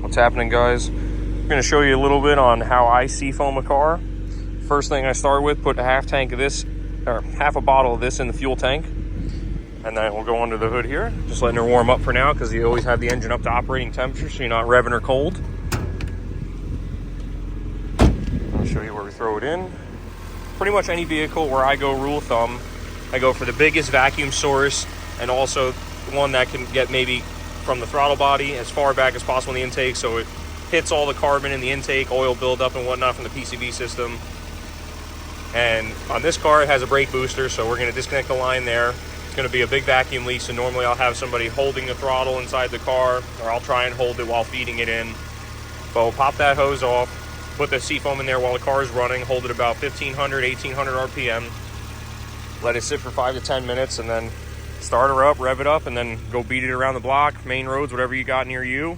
What's happening, guys? I'm going to show you a little bit on how I seafoam a car. First thing I start with, put a half a bottle of this in the fuel tank, and then we'll go under the hood here, just letting her warm up for now because you always have the engine up to operating temperature so you're not revving her cold. I'll show you where we throw it in. Pretty much any vehicle where I go rule of thumb, I go for the biggest vacuum source and also one that can get maybe from the throttle body as far back as possible in the intake so it hits all the carbon in the intake, oil buildup and whatnot from the PCV system. And on this car, it has a brake booster, so we're going to disconnect the line there. It's going to be a big vacuum leak, so normally I'll have somebody holding the throttle inside the car, or I'll try and hold it while feeding it in. But we'll pop that hose off, put the Seafoam in there while the car is running, hold it about 1,500, 1,800 RPM, let it sit for 5 to 10 minutes, and then start her up, rev it up, and then go beat it around the block, main roads, whatever you got near you,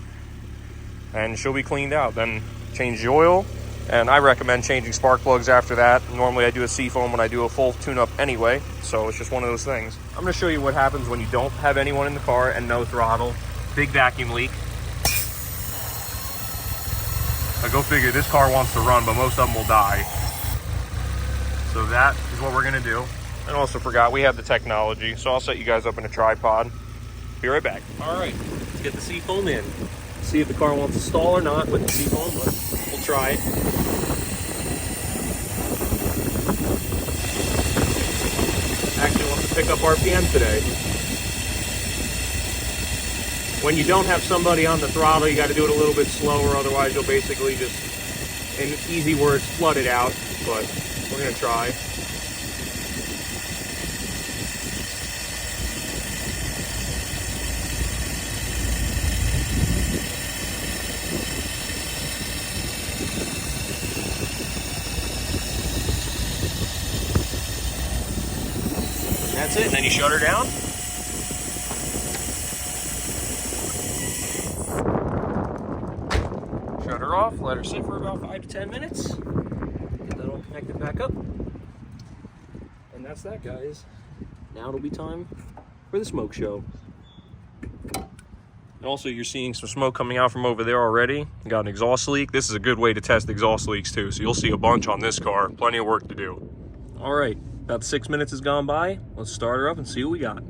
and she'll be cleaned out. Then change the oil, and I recommend changing spark plugs after that. Normally I do a Seafoam when I do a full tune-up anyway, so it's just one of those things. I'm going to show you what happens when you don't have anyone in the car and no throttle. Big vacuum leak. Now go figure, this car wants to run, but most of them will die. So that is what we're going to do. And also forgot, we have the technology, so I'll set you guys up in a tripod. Be right back. All right, let's get the Seafoam in. See if the car wants to stall or not with the Seafoam, but we'll try it. Actually wants to pick up RPM today. When you don't have somebody on the throttle, you got to do it a little bit slower, otherwise you'll basically just, in easy words, flood it out, but we're going to try. That's it, and then you shut her down. Shut her off, let her sit for about 5 to 10 minutes. Get that all connected back up. And that's that, guys. Now it'll be time for the smoke show. And also, you're seeing some smoke coming out from over there already. You got an exhaust leak. This is a good way to test exhaust leaks too, so you'll see a bunch on this car. Plenty of work to do. All right. About 6 minutes has gone by. Let's start her up and see what we got.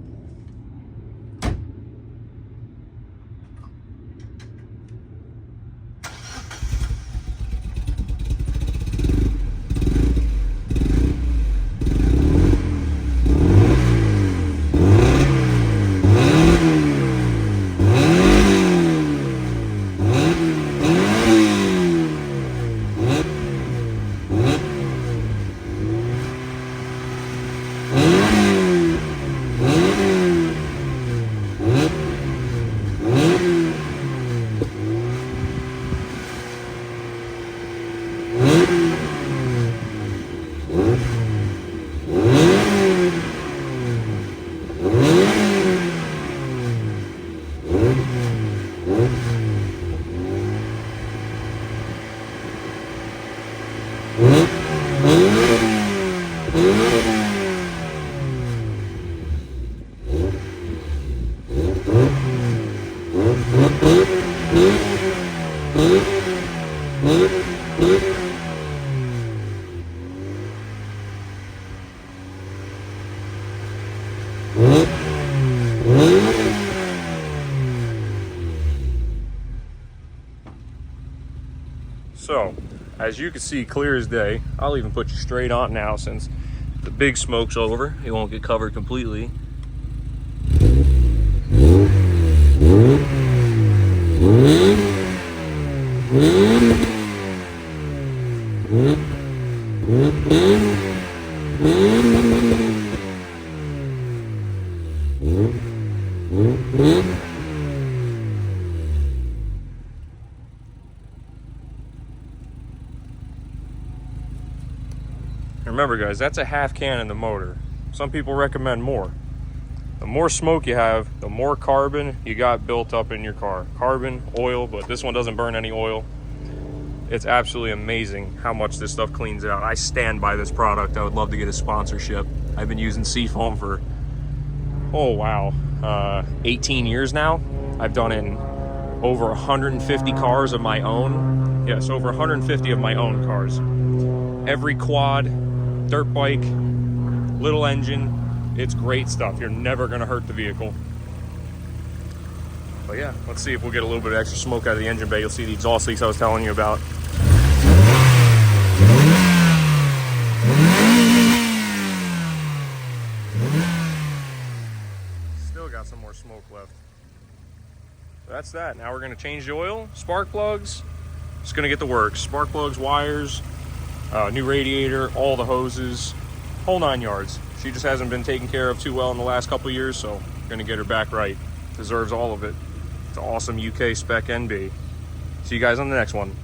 So, as you can see clear as day, I'll even put you straight on now since the big smoke's over. It won't get covered completely. Remember guys, that's a half can in the motor. Some people recommend more. The more smoke you have, the more carbon you got built up in your car. Carbon, oil, but this one doesn't burn any oil. It's absolutely amazing how much this stuff cleans out. I stand by this product. I would love to get a sponsorship. I've been using Seafoam for, 18 years now. I've done it in over 150 cars of my own. Yes, over 150 of my own cars. Every quad, dirt bike, little engine. It's great stuff. You're never going to hurt the vehicle. But yeah, let's see if we'll get a little bit of extra smoke out of the engine bay. You'll see the exhaust leaks I was telling you about. Still got some more smoke left. So that's that. Now we're going to change the oil, spark plugs. Just going to get the works. Spark plugs, wires, new radiator, all the hoses, whole 9 yards. She just hasn't been taken care of too well in the last couple of years, so going to get her back right. Deserves all of it. It's an awesome UK spec NB. See you guys on the next one.